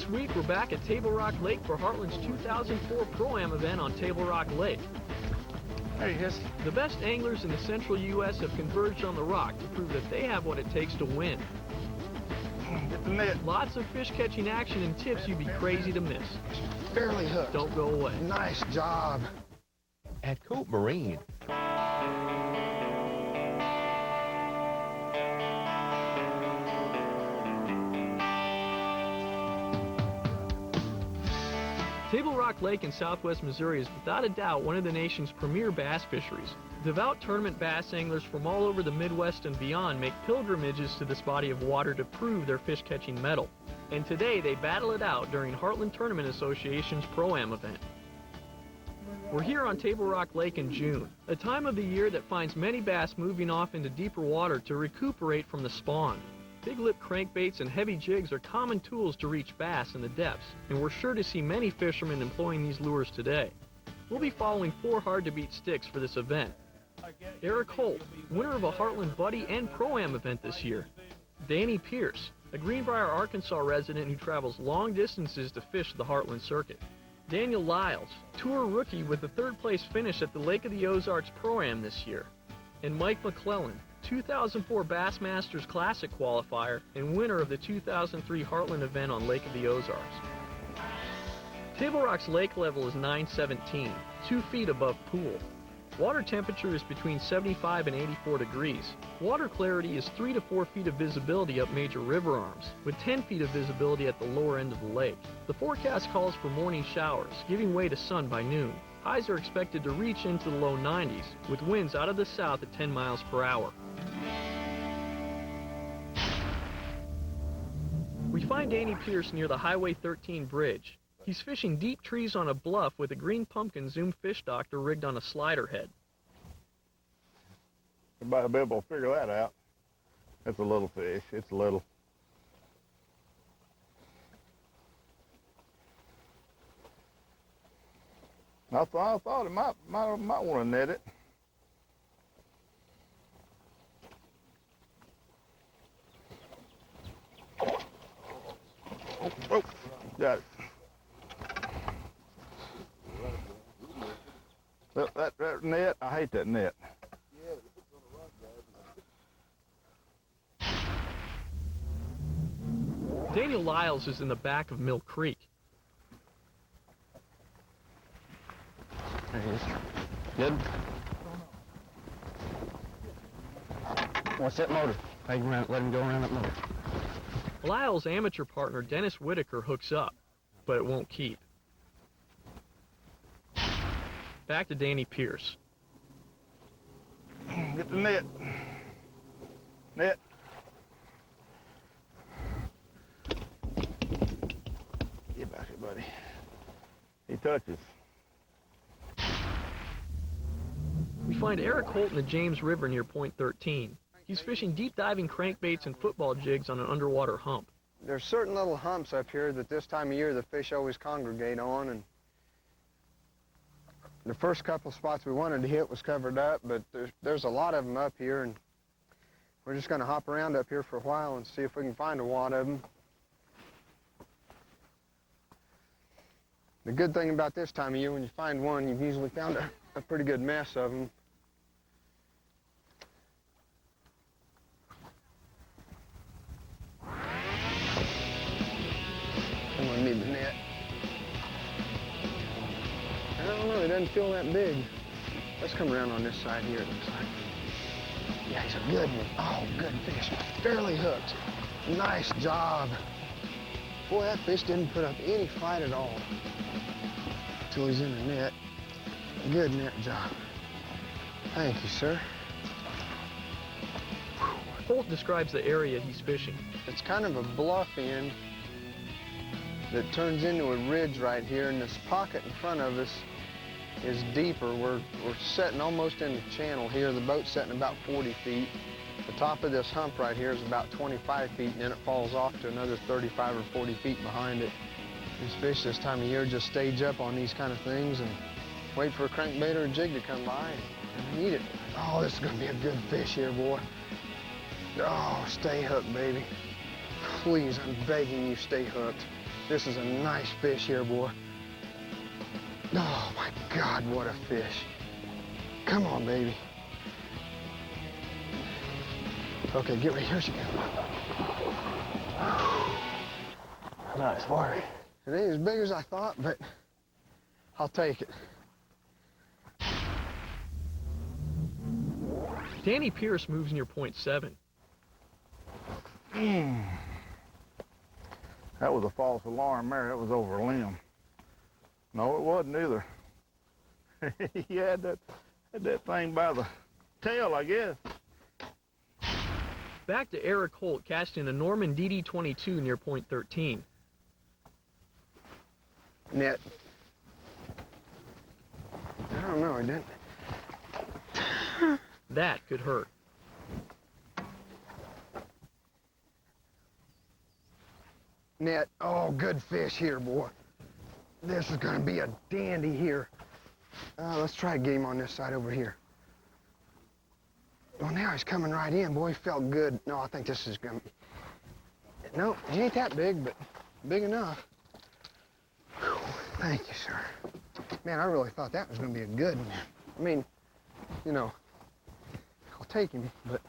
This week, we're back at Table Rock Lake for Heartland's 2004 Pro-Am event on Table Rock Lake. There he is. The best anglers in the central U.S. have converged on the rock to prove that they have what it takes to win. Get the net. Lots of fish-catching action and tips you'd be crazy to miss. Barely hooked. Don't go away. Nice job. At Cope Marine. Table Rock Lake in southwest Missouri is without a doubt one of the nation's premier bass fisheries. Devout tournament bass anglers from all over the Midwest and beyond make pilgrimages to this body of water to prove their fish-catching mettle. And today they battle it out during Heartland Tournament Association's Pro-Am event. We're here on Table Rock Lake in June, a time of the year that finds many bass moving off into deeper water to recuperate from the spawn. Big lip crankbaits and heavy jigs are common tools to reach bass in the depths, and we're sure to see many fishermen employing these lures today. We'll be following 4 hard-to-beat sticks for this event. Eric Holt, winner of a Heartland Buddy and Pro-Am event this year. Danny Pierce, a Greenbrier, Arkansas resident who travels long distances to fish the Heartland circuit. Daniel Lyles, tour rookie with a 3rd place finish at the Lake of the Ozarks Pro-Am this year. And Mike McClellan, 2004 Bassmasters Classic qualifier and winner of the 2003 Heartland event on Lake of the Ozarks. Table Rock's lake level is 917, 2 feet above pool. Water temperature is between 75 and 84 degrees. Water clarity is 3 to 4 feet of visibility up major river arms, with 10 feet of visibility at the lower end of the lake. The forecast calls for morning showers, giving way to sun by noon. Highs are expected to reach into the low 90s, with winds out of the south at 10 miles per hour. We find Danny Pierce near the Highway 13 bridge. He's fishing deep trees on a bluff with a green pumpkin zoom fish doctor rigged on a slider head. Everybody will be able to figure that out. That's a little fish. It's little. I thought it might want to net it. Oh, got it. That net, I hate that net. Daniel Lyles is in the back of Mill Creek. There he is. Good. What's that motor? Let him go around that motor. Lyle's amateur partner Dennis Whitaker hooks up, but it won't keep. Back to Danny Pierce. Get the net. Net. Get back here, buddy. He touches. We find Eric Holt in the James River near Point 13. He's fishing deep diving crankbaits and football jigs on an underwater hump. There's certain little humps up here that this time of year the fish always congregate on, and the first couple spots we wanted to hit was covered up, but there's a lot of them up here, and we're just going to hop around up here for a while and see if we can find a wad of them. The good thing about this time of year, when you find one, you've usually found a pretty good mess of them. I'm going to need the net. I don't know, it doesn't feel that big. Let's come around on this side here, it looks like. Yeah, he's a good one. Oh, good fish. Barely hooked. Nice job. Boy, that fish didn't put up any fight at all until he's in the net. Good net job. Thank you, sir. Holt describes the area he's fishing. It's kind of a bluff end that turns into a ridge right here, and this pocket in front of us is deeper. We're setting almost in the channel here. The boat's setting about 40 feet. The top of this hump right here is about 25 feet, and then it falls off to another 35 or 40 feet behind it. These fish this time of year just stage up on these kind of things and wait for a crankbait or a jig to come by and eat it. Oh, this is going to be a good fish here, boy. Oh, stay hooked, baby. Please, I'm begging you, stay hooked. This is a nice fish here, boy. Oh my God, what a fish. Come on, baby. Okay, get ready, here she comes. Nice work. It ain't as big as I thought, but I'll take it. Danny Pierce moves near point 7. That was a false alarm there. That was over a limb. No, it wasn't either. He had that thing by the tail, I guess. Back to Eric Holt casting a Norman DD-22 near point 13. Net. I don't know, I didn't. That could hurt. Net. Oh, good fish here, boy. This is gonna be a dandy here. Let's try a game on this side over here. Well, now he's coming right in, boy. He felt good. No, I think this is gonna be... No, he ain't that big, but big enough. Whew. Thank you, sir. Man, I really thought that was gonna be a good one. I mean, you know, I'll take him, but...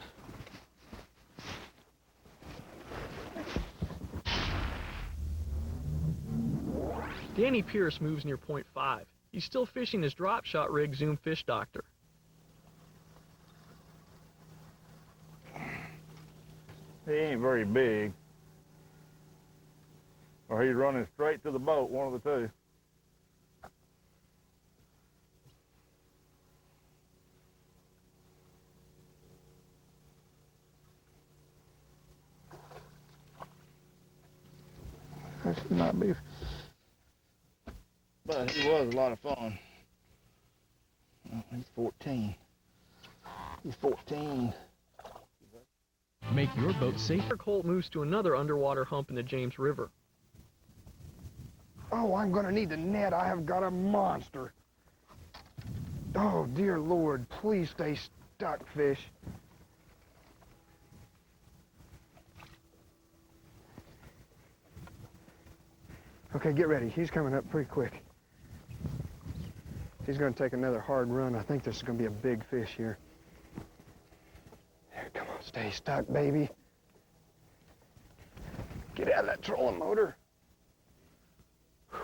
Danny Pierce moves near point 5. He's still fishing his drop shot rig Zoom Fish Doctor. He ain't very big. Or he's running straight to the boat, one of the two. That should not be. But he was a lot of fun. Oh, he's 14. He's 14. Make your boat safe. Eric Holt moves to another underwater hump in the James River. Oh, I'm gonna need the net. I have got a monster. Oh, dear Lord, please stay stuck, fish. Okay, get ready. He's coming up pretty quick. He's gonna take another hard run. I think this is gonna be a big fish here. There, come on, stay stuck, baby. Get out of that trolling motor. Whew.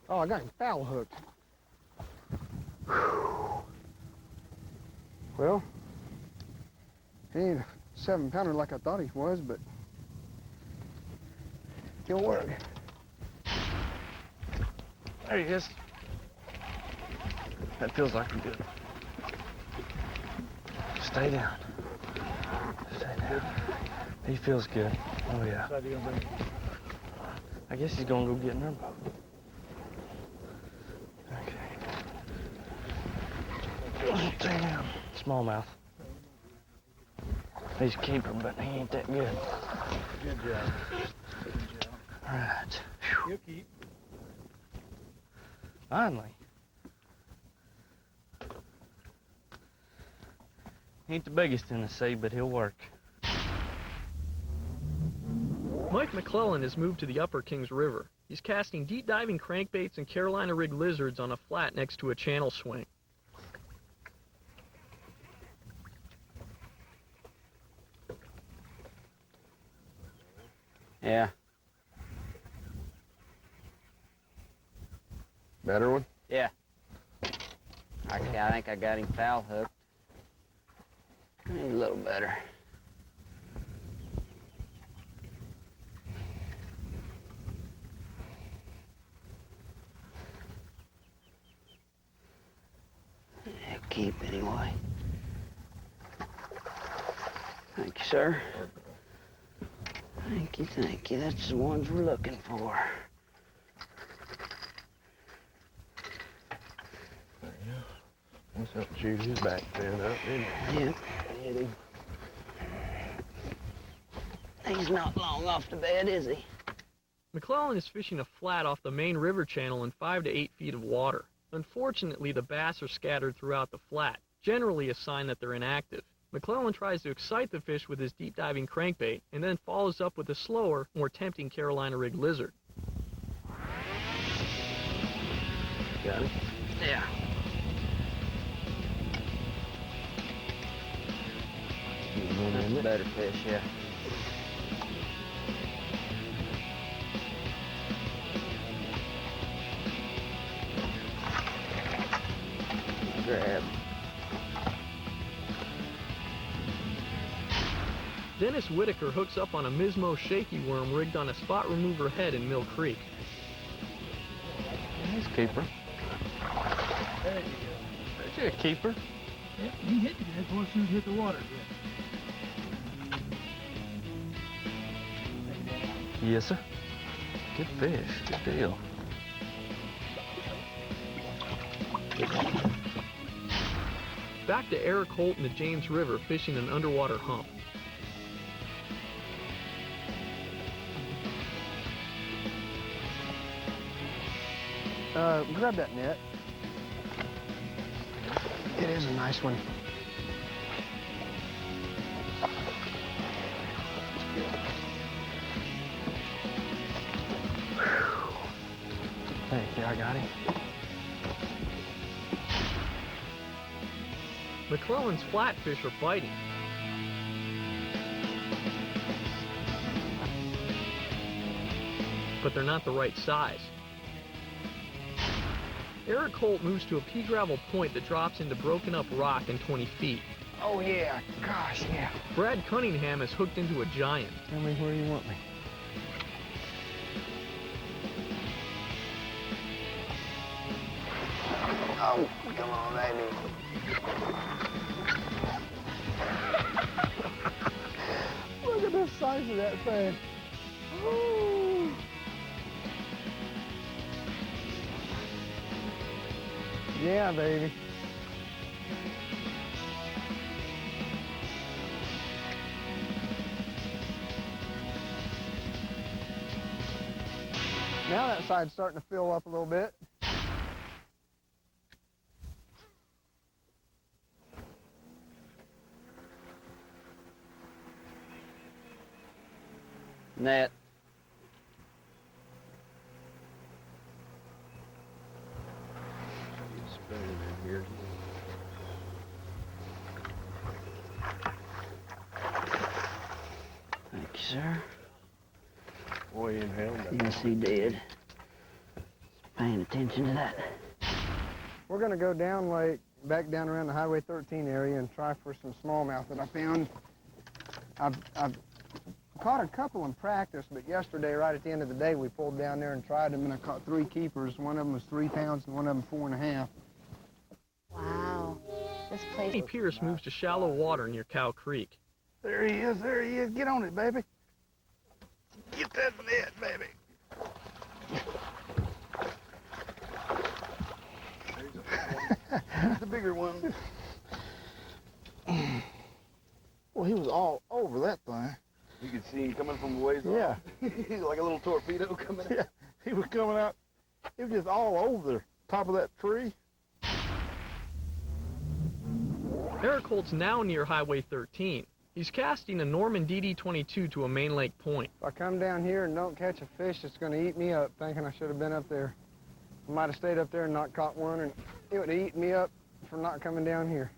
Oh, I got him foul hooked. Whew. Well, he ain't a 7-pounder like I thought he was, but he'll work. There he is. That feels like a good. Stay down. Stay down. He feels good. Oh yeah. I guess he's gonna go get in our boat. Okay. Stay down. Smallmouth. He's a keeper, but he ain't that good. Good job. All right. He'll keep. Finally. Ain't the biggest in the sea, but he'll work. Mike McClellan has moved to the Upper Kings River. He's casting deep diving crankbaits and Carolina rig lizards on a flat next to a channel swing. Yeah. Better one? Yeah. I think I got him foul hooked. He's a little better. He'll keep anyway. Thank you, sir. Thank you, thank you. That's the ones we're looking for. What's up, shoot his back stand up, didn't he? Yep, hit him. He's not long off the bed, is he? McClellan is fishing a flat off the main river channel in 5 to 8 feet of water. Unfortunately, the bass are scattered throughout the flat, generally a sign that they're inactive. McClellan tries to excite the fish with his deep-diving crankbait and then follows up with a slower, more tempting Carolina rig lizard. Got it? Yeah. That's a better fish, yeah. Grab. Dennis Whitaker hooks up on a Mismo shaky worm rigged on a spot remover head in Mill Creek. Nice keeper. There you go. There's a keeper. Yep, he hit you as soon as you hit the water. Yes, sir. Good fish. Good deal. Back to Eric Holt in the James River fishing an underwater hump. Grab that net. It is a nice one. Thank you, I got him. McClellan's flatfish are biting. But they're not the right size. Eric Holt moves to a pea gravel point that drops into broken up rock in 20 feet. Oh yeah, gosh, yeah. Brad Cunningham is hooked into a giant. Tell me where you want me. Oh, come on, baby. Look at the size of that thing. Ooh. Yeah, baby. Now that side's starting to fill up a little bit. Net. Spoon in here. Thank you, sir. Boy, he inhaled that. Yes, he did. Paying attention to that. We're gonna go down lake, back down around the Highway 13 area and try for some smallmouth that I found. I've caught a couple in practice, but yesterday, right at the end of the day, we pulled down there and tried them, and I caught 3 keepers. One of them was 3 pounds, and one of them 4.5. Wow. This place. Danny Pierce moves to shallow water near Cow Creek. There he is, there he is. Get on it, baby. Get that net, baby. There's a bigger one. Well, he was all over that thing. You could see him coming from a ways Yeah. He's like a little torpedo coming Yeah, he was coming out. He was just all over the top of that tree. Eric Holt's now near Highway 13. He's casting a Norman DD-22 to a main lake point. If I come down here and don't catch a fish, it's gonna eat me up, thinking I should have been up there. I might have stayed up there and not caught one, and it would have eaten me up for not coming down here.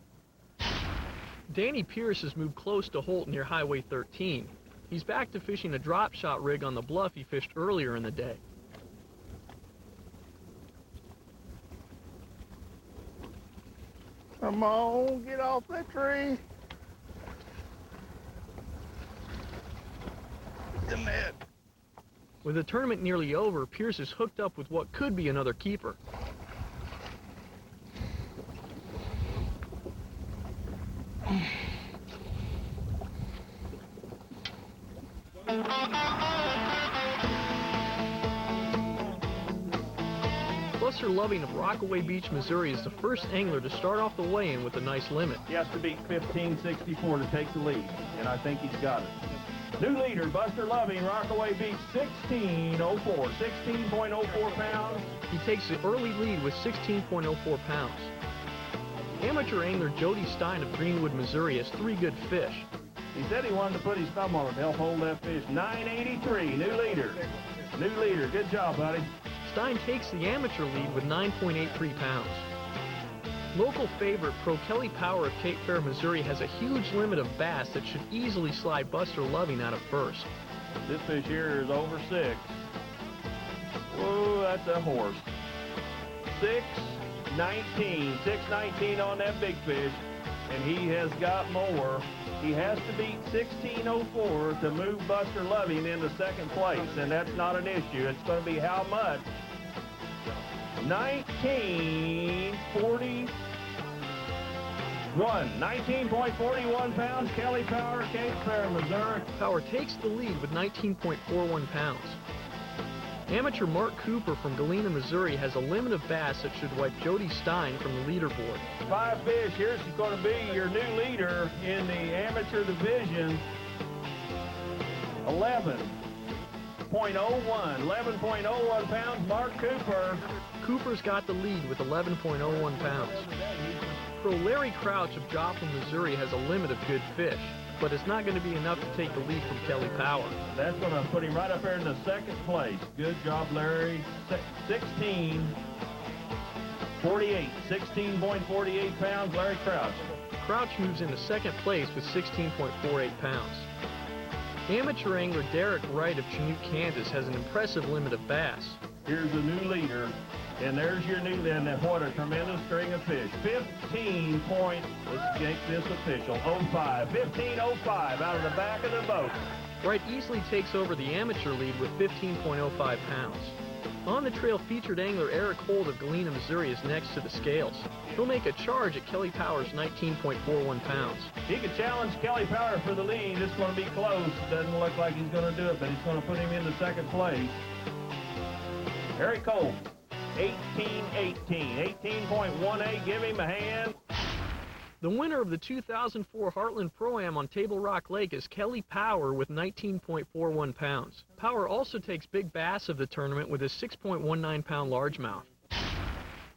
Danny Pierce has moved close to Holt near Highway 13. He's back to fishing a drop shot rig on the bluff he fished earlier in the day. Come on, get off that tree. The net. With the tournament nearly over, Pierce is hooked up with what could be another keeper. Buster Loving of Rockaway Beach, Missouri is the first angler to start off the weigh-in with a nice limit. He has to beat 1564 to take the lead, and I think he's got it. New leader, Buster Loving, Rockaway Beach, 1604, 16.04 pounds. He takes the early lead with 16.04 pounds. Amateur angler Jody Stein of Greenwood, Missouri has 3 good fish. He said he wanted to put his thumb on it to help hold that fish. 983, new leader. New leader, good job, buddy. Stein takes the amateur lead with 9.83 pounds. Local favorite Pro Kelly Power of Cape Fair, Missouri has a huge limit of bass that should easily slide Buster Loving out of first. This fish here is over 6. Whoa, that's a horse. 619. 619 on that big fish, and he has got more. He has to beat 1604 to move Buster Loving into second place, and that's not an issue. It's going to be how much? 19.41. 19.41 pounds, Kelly Power, Cape Fair, Missouri. Power takes the lead with 19.41 pounds. Amateur Mark Cooper from Galena, Missouri has a limit of bass that should wipe Jody Stein from the leaderboard. 5 fish. Here's going to be your new leader in the amateur division. 11.01 pounds, Mark Cooper. Cooper's got the lead with 11.01 pounds. Pro Larry Crouch of Joplin, Missouri has a limit of good fish, but it's not going to be enough to take the lead from Kelly Power. That's going to put him right up there in the second place. Good job, Larry. 16.48. 16.48 pounds, Larry Crouch. Crouch moves into second place with 16.48 pounds. Amateur angler Derek Wright of Chanute, Kansas has an impressive limit of bass. Here's the new leader, and there's your new, and what a tremendous string of fish. 15 point, let's make this official, 05. 15.05 out of the back of the boat. Wright easily takes over the amateur lead with 15.05 pounds. On the trail, featured angler Eric Holt of Galena, Missouri is next to the scales. He'll make a charge at Kelly Power's 19.41 pounds. He could challenge Kelly Power for the lead. It's going to be close. Doesn't look like he's going to do it, but he's going to put him into second place. Eric Holt, 18.18. 18.18. Give him a hand. The winner of the 2004 Heartland Pro-Am on Table Rock Lake is Kelly Power with 19.41 pounds. Power also takes big bass of the tournament with his 6.19 pound largemouth.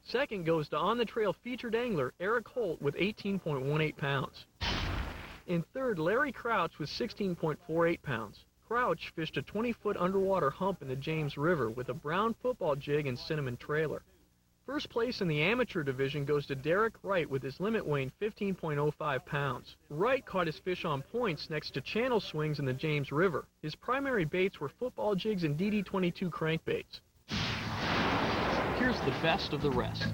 Second goes to on-the-trail featured angler Eric Holt with 18.18 pounds. In third, Larry Crouch with 16.48 pounds. Crouch fished a 20-foot underwater hump in the James River with a brown football jig and cinnamon trailer. First place in the amateur division goes to Derek Wright with his limit weighing 15.05 pounds. Wright caught his fish on points next to channel swings in the James River. His primary baits were football jigs and DD22 crankbaits. Here's the best of the rest.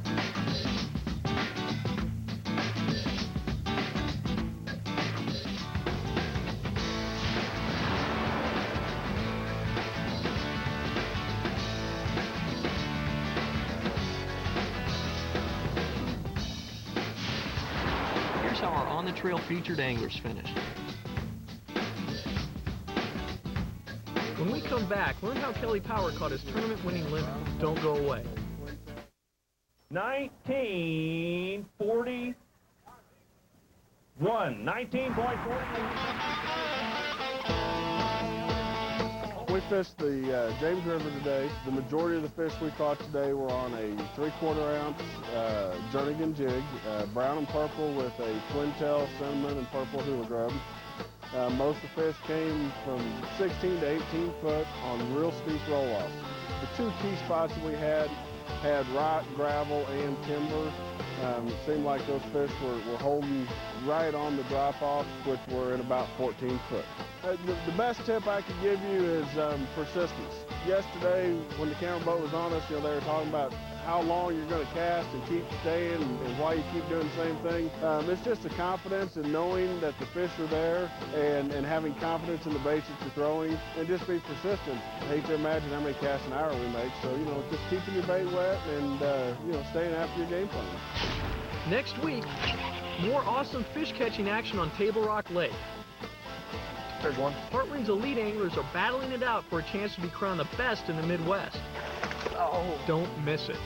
How our on-the-trail featured anglers finished. When we come back, learn how Kelly Power caught his tournament-winning limit. Don't go away. 19.41. 19.41. We fished the James River today. The majority of the fish we caught today were on a 3/4 ounce Jernigan jig, brown and purple with a twin tail, cinnamon, and purple hula grub. Most of the fish came from 16 to 18 foot on real steep roll-offs. The 2 key spots that we had rock, gravel, and timber. It seemed like those fish were holding right on the drop-offs, which were at about 14 foot. The best tip I could give you is persistence. Yesterday, when the camera boat was on us, they were talking about how long you're going to cast and keep staying and why you keep doing the same thing. It's just the confidence in knowing that the fish are there and having confidence in the baits that you're throwing and just be persistent. I hate to imagine how many casts an hour we make, so, just keeping your bait wet and, staying after your game plan. Next week, more awesome fish catching action on Table Rock Lake. There's one. Heartland's elite anglers are battling it out for a chance to be crowned the best in the Midwest. Oh. Don't miss it.